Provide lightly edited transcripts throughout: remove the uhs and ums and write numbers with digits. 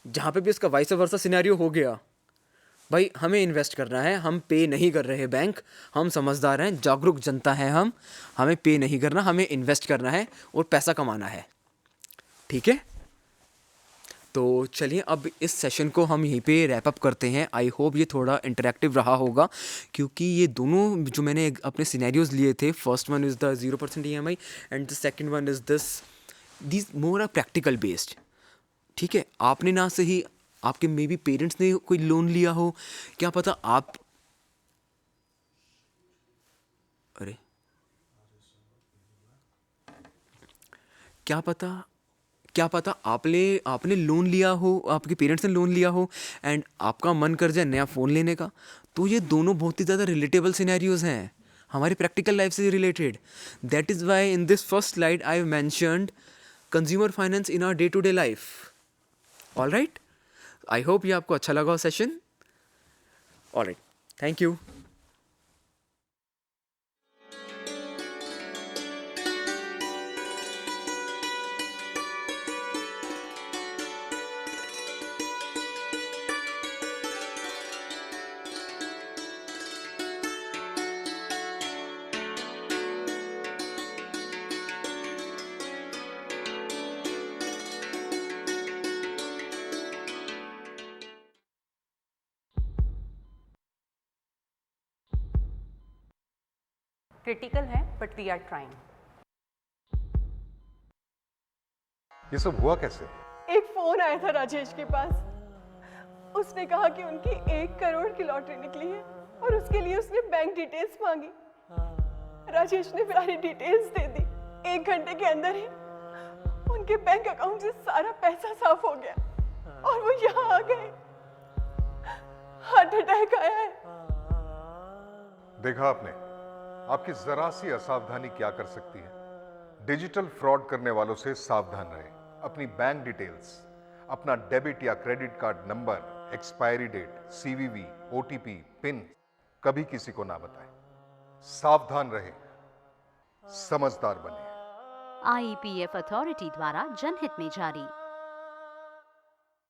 जहाँ पे भी उसका वाइस वर्सा सिनेरियो हो गया, भाई हमें इन्वेस्ट करना है, हम पे नहीं कर रहे बैंक, हम समझदार हैं, जागरूक जनता हैं हम, हमें पे नहीं करना, हमें इन्वेस्ट करना है और पैसा कमाना है। ठीक है, तो चलिए अब इस सेशन को हम यहीं पे रैप अप करते हैं। आई होप ये थोड़ा इंटरेक्टिव रहा होगा, क्योंकि ये दोनों जो मैंने अपने सिनेरियोज लिए थे, first one is the 0% EMI and the second one is this more a practical based. ठीक है, आपने ना सही, आपके मे बी पेरेंट्स ने कोई लोन लिया हो, क्या पता आप, अरे क्या पता, क्या पता आपने आपने लोन लिया हो, आपके पेरेंट्स ने लोन लिया हो एंड आपका मन कर जाए नया फ़ोन लेने का। तो ये दोनों बहुत ही ज़्यादा रिलेटेबल सिनेरियोज हैं, हमारी प्रैक्टिकल लाइफ से related. That is why in this first slide I mentioned consumer finance in our day to day life. All right, I hope ये आपको अच्छा लगा सेशन। All right, thank you. Critical है but we are trying. ये सब हुआ कैसे? एक फोन आया था राजेश के पास। उसने कहा कि उनकी 1 करोड़ की लॉटरी निकली है और उसके लिए उसने बैंक डिटेल्स मांगी। राजेश ने सारी डिटेल्स दे दी। 1 घंटे के अंदर ही उनके बैंक अकाउंट से सारा पैसा साफ हो गया और वो यहाँ आ गए। हार्ट अटैक आया है। देखा आपने, आपकी जरा सी असावधानी क्या कर सकती है। डिजिटल फ्रॉड करने वालों से सावधान रहें। अपनी बैंक डिटेल्स, अपना डेबिट या credit card number, expiry date, CVV, OTP, pin कभी किसी को ना बताएं। सावधान रहें, समझदार बने। IEPF अथॉरिटी द्वारा जनहित में जारी।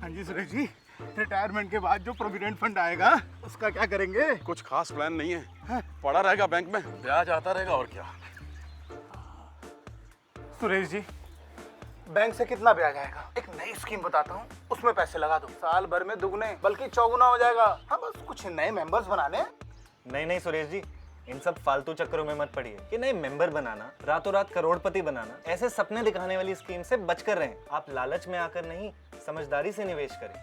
हाँ जी सुरेश जी, रिटायरमेंट के बाद जो प्रोविडेंट फंड आएगा उसका क्या करेंगे? कुछ खास प्लान नहीं है, पड़ा रहेगा बैंक में, ब्याज आता रहेगा और क्या। सुरेश जी, बैंक से कितना ब्याज आएगा? एक नई स्कीम बताता हूँ, उसमें पैसे लगा दो, साल भर में दुगने बल्कि चौगुना हो जाएगा। हाँ, बस कुछ नए मेंबर्स बनाने। नहीं सुरेश जी, इन सब फालतू चक्करों में मत पड़िए कि नए मेंबर बनाना, रातों रात करोड़पति बनाना, ऐसे सपने दिखाने वाली स्कीम से बचकर रहें। आप लालच में आकर नहीं, समझदारी से निवेश करें।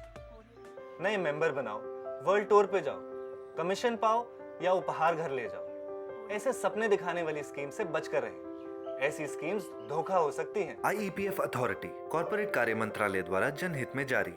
नए मेंबर बनाओ, वर्ल्ड टूर पे जाओ, कमीशन पाओ या उपहार घर ले जाओ। ऐसे सपने दिखाने वाली स्कीम से बचकर रहें। ऐसी स्कीम्स धोखा हो सकती हैं। IEPF अथॉरिटी, कॉर्पोरेट कार्य मंत्रालय द्वारा जनहित में जारी।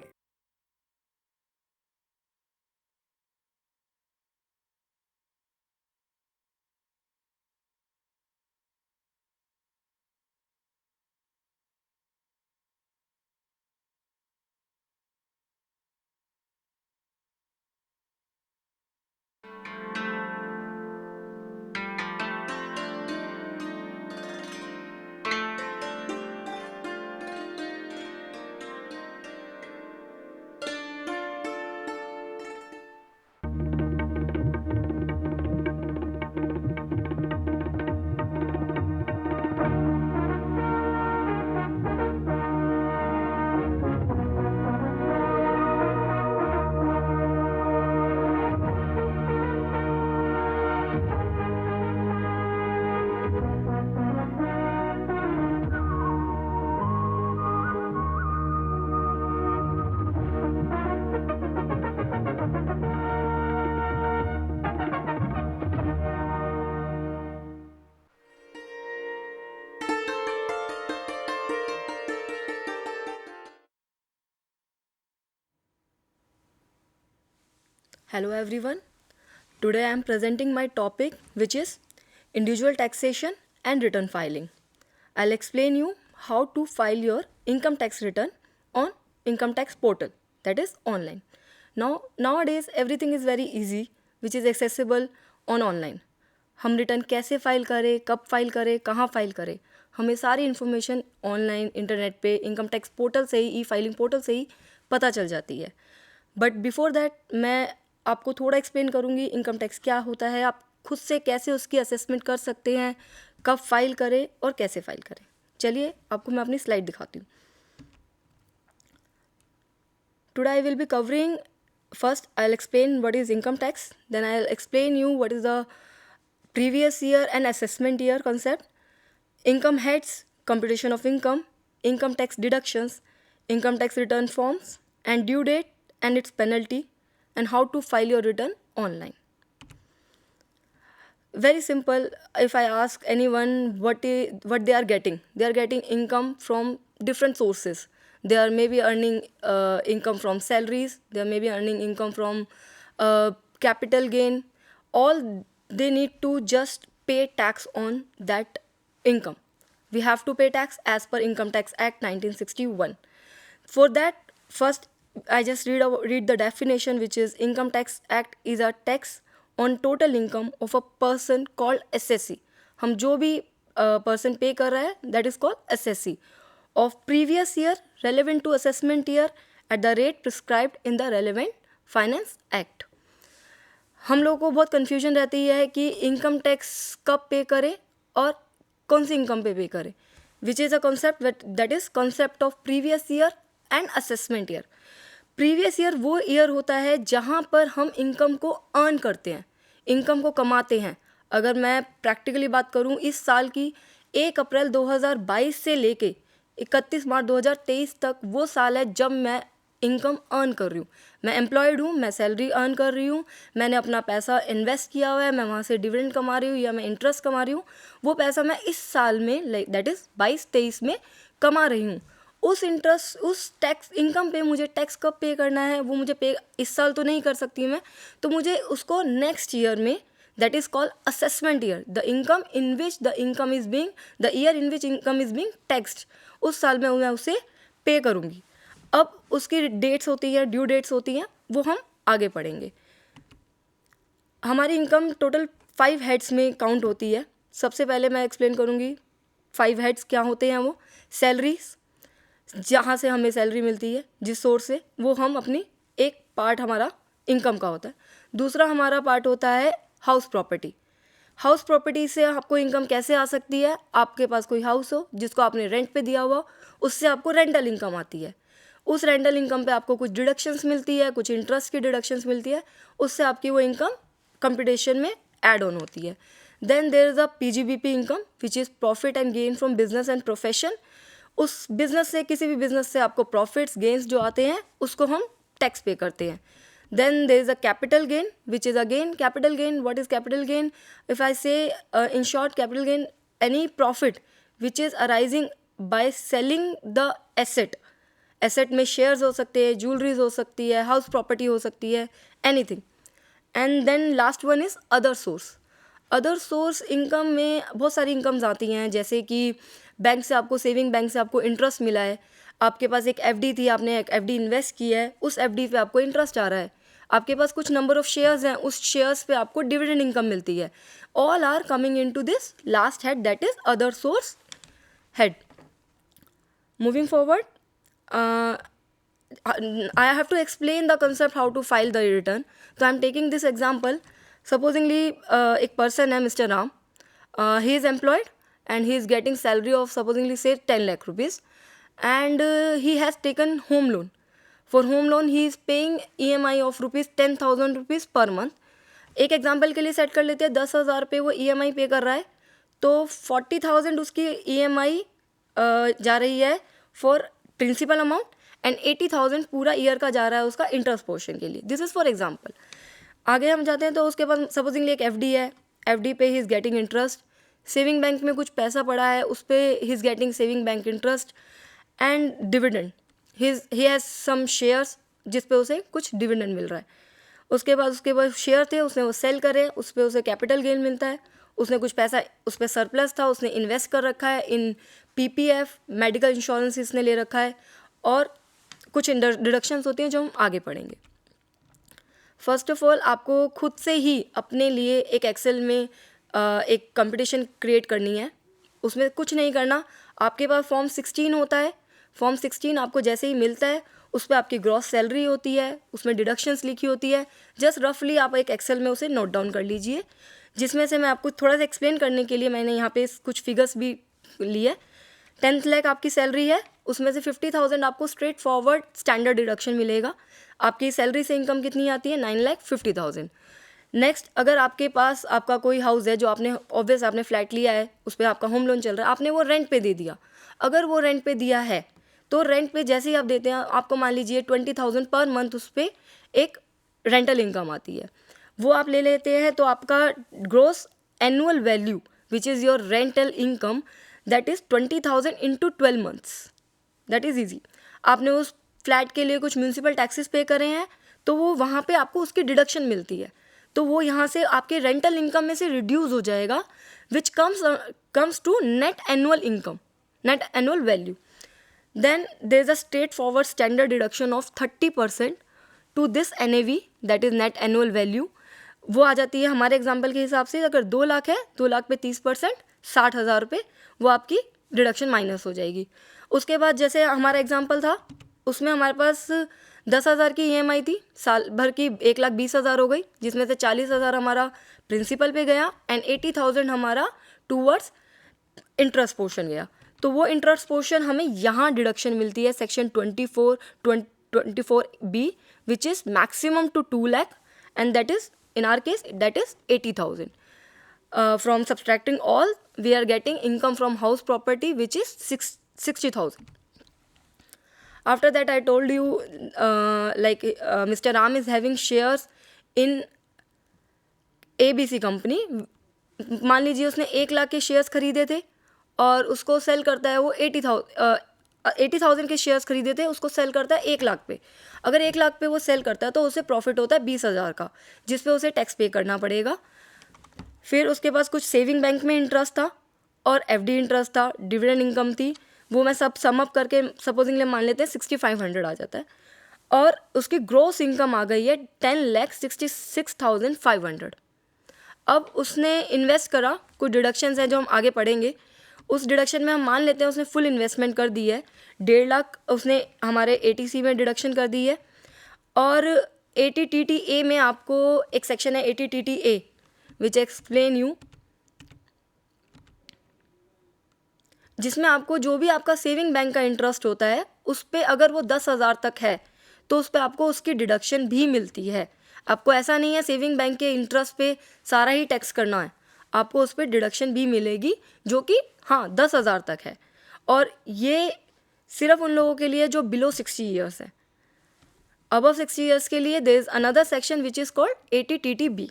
Hello everyone. Today I am presenting my topic, which is individual taxation and return filing. I'll explain you how to file your income tax return on income tax portal, that is online. Nowadays everything is very easy, which is accessible on online. हम return कैसे file करें, कब file करें, कहाँ file करें, हमें सारी information online internet पे इनकम टैक्स पोर्टल से ही, ई फाइलिंग पोर्टल से ही पता चल जाती है. बट बिफोर दैट मैं आपको थोड़ा एक्सप्लेन करूँगी इनकम टैक्स क्या होता है, आप खुद से कैसे उसकी असेसमेंट कर सकते हैं, कब फाइल करें और कैसे फाइल करें. चलिए आपको मैं अपनी स्लाइड दिखाती हूँ. Today I will be covering, first I'll explain what is income tax, then I'll explain you what is the previous year and assessment year concept, income heads, computation of income tax deductions, income tax return forms and due date and its penalty, and how to file your return online. Very simple. If I ask anyone what they are getting income from different sources. They are maybe earning income from salaries, they are maybe earning income from capital gain. All they need to just pay tax on that income. We have to pay tax as per Income Tax Act 1961. For that, first I just read the definition, which is Income Tax Act is a tax on total income of a person called SSC. हम जो भी person pay कर रहा है, that is called SSC. Of previous year relevant to assessment year at the rate prescribed in the relevant Finance Act. हम लोगों को बहुत कन्फ्यूजन रहती है कि इनकम टैक्स कब पे करें और कौन सी इनकम पे करें, which is a concept that is concept of previous year and assessment year. Previous year वो ईयर होता है जहाँ पर हम इनकम को अर्न करते हैं, इनकम को कमाते हैं. अगर मैं प्रैक्टिकली बात करूँ, इस साल की 1 अप्रैल 2022 से लेके 31 मार्च 2023 तक वो साल है जब मैं इनकम अर्न कर रही हूँ. मैं एम्प्लॉयड हूँ, मैं सैलरी अर्न कर रही हूँ, मैंने अपना पैसा इन्वेस्ट किया हुआ है, मैं वहाँ से डिविडेंड कमा रही हूँ या मैं इंटरेस्ट कमा रही हूँ. वो पैसा मैं इस साल में दैट इज़ 22-23 में कमा रही हूँ. उस इंटरेस्ट, उस टैक्स इनकम पे मुझे टैक्स कब पे करना है, वो मुझे पे इस साल तो नहीं कर सकती मैं, तो मुझे उसको नेक्स्ट ईयर में, that is called assessment year, the income in which the income is being, the year in which income is being taxed, उस साल में मैं उसे पे करूँगी. अब उसकी डेट्स होती हैं, ड्यू डेट्स होती हैं, वो हम आगे पढ़ेंगे. हमारी इनकम टोटल 5 हेड्स में काउंट होती है. सबसे पहले मैं एक्सप्लेन करूँगी 5 हेड्स क्या होते हैं. वो सैलरीज, जहाँ से हमें सैलरी मिलती है, जिस सोर्स से, वो हम अपनी एक पार्ट हमारा इनकम का होता है. दूसरा हमारा पार्ट होता है हाउस प्रॉपर्टी. हाउस प्रॉपर्टी से आपको इनकम कैसे आ सकती है, आपके पास कोई हाउस हो जिसको आपने रेंट पे दिया हुआ, उससे आपको रेंटल इनकम आती है. उस रेंटल इनकम पे आपको कुछ डिडक्शंस मिलती है, कुछ इंटरेस्ट की डिडक्शंस मिलती है, उससे आपकी वो इनकम कंप्यूटेशन में ऐड ऑन होती है. Then there is a PGBP income which is profit and gain from business and profession. उस बिजनेस से, किसी भी बिजनेस से आपको प्रॉफिट्स गेन्स जो आते हैं उसको हम टैक्स पे करते हैं. Then there is a capital gain, which is again capital gain. What is capital gain? If I say in short, capital gain, any profit which is arising by selling the asset. Asset में shares हो सकते हैं, jewelries हो सकती है, house property हो सकती है, anything. And then last one is other source. Other source income में बहुत सारी इनकम्स आती हैं, जैसे कि बैंक से आपको, सेविंग बैंक से आपको इंटरेस्ट मिला है, आपके पास एक एफडी थी, आपने एक एफडी इन्वेस्ट की है, उस एफडी पे आपको इंटरेस्ट आ रहा है, आपके पास कुछ नंबर ऑफ शेयर्स हैं, उस शेयर्स पे आपको डिविडेंड इनकम मिलती है. All are coming into this last head, that is other source head. Moving forward, I have to explain the concept how to file the return. So I am taking this example. Supposingly एक person है Mr. Ram, he is employed and he is getting salary of supposingly say 10 lakh rupees, and he has taken home loan. For home loan he is paying EMI of rupees 10,000 rupees per month. एक example के लिए set कर लेते हैं, 10,000 पे वो EMI पे कर रहा है, तो 40,000 उसकी EMI जा रही है फॉर प्रिंसिपल अमाउंट एंड 80,000 पूरा ईयर का जा रहा है उसका इंटरेस्ट पोर्शन के लिए. This is for example. आगे हम जाते हैं तो उसके पास सपोजिंगली एक एफडी है, एफडी पे he is getting interest. Saving bank में कुछ पैसा पड़ा है, उस पर he is getting saving bank interest and dividend. He has some shares जिस पे उसे कुछ डिविडेंड मिल रहा है. उसके बाद शेयर थे, उसने वो सेल करे, उस पर उसे कैपिटल गेन मिलता है. उसने कुछ पैसा, उस पर सरप्लस था, उसने इन्वेस्ट कर रखा है इन पीपीएफ, मेडिकल इंश्योरेंस इसने ले रखा है, और कुछ डिडक्शंस होती हैं जो हम आगे पढ़ेंगे. फर्स्ट ऑफ ऑल आपको खुद से ही अपने लिए एक एक्सेल में एक कंपटीशन क्रिएट करनी है. उसमें कुछ नहीं करना, आपके पास फॉर्म 16 होता है. फॉर्म 16 आपको जैसे ही मिलता है उस पर आपकी ग्रॉस सैलरी होती है, उसमें डिडक्शंस लिखी होती है। जस्ट रफली आप एक एक्सेल में उसे नोट डाउन कर लीजिए, जिसमें से मैं आपको थोड़ा सा एक्सप्लेन करने के लिए मैंने यहाँ पे कुछ फिगर्स भी लिए। 10 लाख आपकी सैलरी है, उसमें से 50,000 आपको स्ट्रेट फॉरवर्ड स्टैंडर्ड डिडक्शन मिलेगा। आपकी सैलरी से इनकम कितनी आती है? 9,50,000। नेक्स्ट, अगर आपके पास आपका कोई हाउस है जो आपने ऑब्वियस आपने फ्लैट लिया है, उस पर आपका होम लोन चल रहा है, आपने वो रेंट पे दे दिया। अगर वो रेंट पे दिया है तो रेंट पे जैसे ही आप देते हैं, आपको मान लीजिए 20,000 पर मंथ उस पर एक रेंटल इनकम आती है, वो आप ले लेते हैं, तो आपका gross annual value which is your rental income that is 20,000 into 12 months. That is easy. आपने उस फ्लैट के लिए कुछ म्यूनसिपल टैक्सेस पे करे हैं, तो वो वहाँ पे आपको उसकी डिडक्शन मिलती है, तो वो यहाँ से आपके रेंटल इनकम में से रिड्यूस हो जाएगा, which comes to net annual income, net annual value. Then there is a straight forward standard deduction of 30% to this NAV that is net annual value. वो आ जाती है हमारे एग्जाम्पल के हिसाब से, अगर 2 लाख है, 2 लाख पे 30%, 60,000 रुपये वो आपकी डिडक्शन माइनस हो जाएगी। उसके बाद जैसे हमारा एग्जाम्पल था, उसमें हमारे पास 10,000 की EMI थी, साल भर की 1,20,000 हो गई, जिसमें से 40,000 हमारा प्रिंसिपल पे गया एंड 80,000 हमारा टूवर्ड्स इंटरेस्ट पोर्शन गया। तो वो इंटरेस्ट पोर्शन हमें यहाँ डिडक्शन मिलती है section 24B, which is maximum to 2 lakh and that is in our case that is 80,000. From subtracting all, we are getting income from house property which is 60,000. After that I told you Mr. Ram is having shares in ABC company. मान लीजिए उसने 1 लाख के shares खरीदे थे और उसको cell करता है वो 80,000 के शेयर्स खरीदे थे, उसको सेल करता है 1 लाख पे। अगर 1 लाख पे वो सेल करता है तो उसे प्रॉफिट होता है 20,000 का, जिस पे उसे टैक्स पे करना पड़ेगा। फिर उसके पास कुछ सेविंग बैंक में इंटरेस्ट था और FD इंटरेस्ट था, डिविडेंड इनकम थी, वो मैं सब सम अप करके सपोजिंगली मान लेते हैं 6,500 आ जाता है। और उसकी ग्रॉस इनकम आ गई है 10,66,500। अब उसने इन्वेस्ट करा, कुछ डिडक्शंस हैं जो हम आगे पढ़ेंगे। उस डिडक्शन में हम मान लेते हैं उसने फुल इन्वेस्टमेंट कर दी है, 1.5 लाख उसने हमारे ATC में डिडक्शन कर दी है। और ATTTA में आपको एक सेक्शन है ATTTA विच एक्सप्लेन यू, जिसमें आपको जो भी आपका सेविंग बैंक का इंटरेस्ट होता है उस पर अगर वो 10,000 तक है तो उस पर आपको उसकी डिडक्शन भी मिलती है। आपको ऐसा नहीं है सेविंग बैंक के इंटरेस्ट पे सारा ही टैक्स करना है, आपको उस पर डिडक्शन भी मिलेगी जो कि 10,000 तक है। और ये सिर्फ उन लोगों के लिए जो बिलो 60 ईयर्स है। अबव 60 ईयर्स के लिए there is another section which is called ATTTB।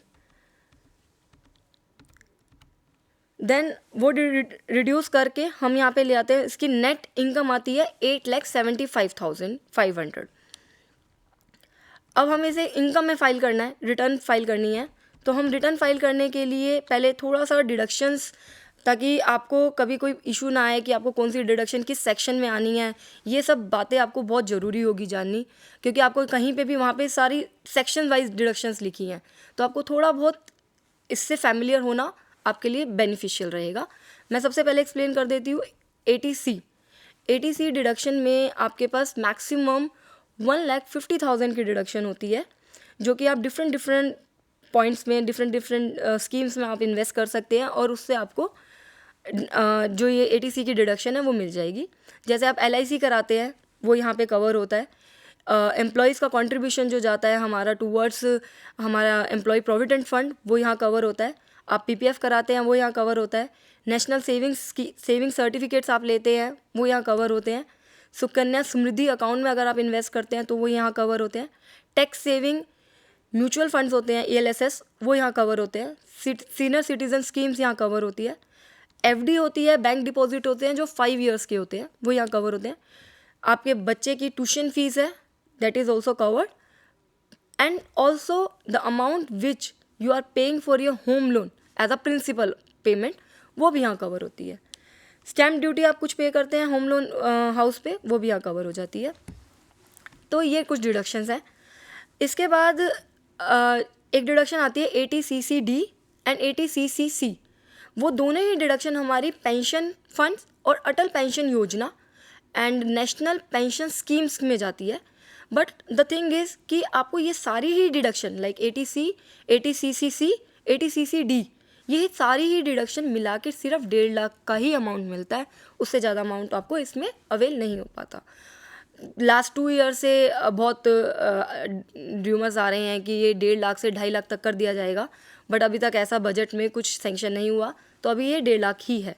देन वो रिड्यूस करके हम यहाँ पे ले आते हैं, इसकी नेट इनकम आती है 8,75,500। अब हमें इसे इनकम में फाइल करना है, रिटर्न फाइल करनी है, तो हम रिटर्न फाइल करने के लिए पहले थोड़ा सा डिडक्शंस, ताकि आपको कभी कोई इशू ना आए कि आपको कौन सी डिडक्शन किस सेक्शन में आनी है, ये सब बातें आपको बहुत ज़रूरी होगी जाननी, क्योंकि आपको कहीं पे भी वहाँ पे सारी सेक्शन वाइज डिडक्शंस लिखी हैं, तो आपको थोड़ा बहुत इससे फैमिलियर होना आपके लिए बेनिफिशियल रहेगा। मैं सबसे पहले एक्सप्लेन कर देती हूँ ATC डिडक्शन में आपके पास मैक्सिमम 1,50,000 की डिडक्शन होती है, जो कि आप डिफरेंट पॉइंट्स में डिफरेंट स्कीम्स में आप इन्वेस्ट कर सकते हैं और उससे आपको जो ये ATC की डिडक्शन है वो मिल जाएगी। जैसे आप LIC कराते हैं वो यहाँ पे कवर होता है, एम्प्लॉयज़ का कंट्रीब्यूशन जो जाता है हमारा टूवर्ड्स हमारा एम्प्लॉय प्रोविडेंट फंड वो यहाँ कवर होता है, आप PPF कराते हैं वो यहाँ कवर होता है, नेशनल सेविंग सर्टिफिकेट्स आप लेते हैं वो यहाँ कवर होते हैं, सुकन्या समृद्धि अकाउंट में अगर आप इन्वेस्ट करते हैं तो वो यहाँ कवर होते हैं, टैक्स सेविंग म्यूचुअल फंड्स होते हैं ELSS वो यहाँ कवर होते हैं, सीनियर सिटीजन स्कीम्स यहाँ कवर होती है, FD होती है, बैंक डिपॉजिट होते हैं जो 5 ईयर्स के होते हैं वो यहाँ कवर होते हैं, आपके बच्चे की ट्यूशन फीस है that is also covered, and also the amount which you are paying for your home loan as a principal payment वो भी यहाँ कवर होती है। स्टैम्प ड्यूटी आप कुछ पे करते हैं होम लोन हाउस पे वो भी यहाँ कवर हो जाती है। तो ये कुछ डिडक्शंस हैं। इसके बाद एक डिडक्शन आती है ATCCD एंड ATCCC, वो दोनों ही डिडक्शन हमारी पेंशन फंड्स और अटल पेंशन योजना एंड नेशनल पेंशन स्कीम्स में जाती है। बट द थिंग इज़ कि आपको ये सारी ही deduction like ATC, ATCCC, ATCCD, ये सारी ही डिडक्शन मिला के सिर्फ 1.5 लाख का ही अमाउंट मिलता है, उससे ज़्यादा अमाउंट आपको इसमें अवेल नहीं हो पाता। लास्ट 2 ईयर से बहुत र्यूमर्स आ रहे हैं कि ये 1.5 लाख से 2.5 लाख तक कर दिया जाएगा, बट अभी तक ऐसा बजट में कुछ सेंक्शन नहीं हुआ, तो अभी ये 1.5 लाख ही है।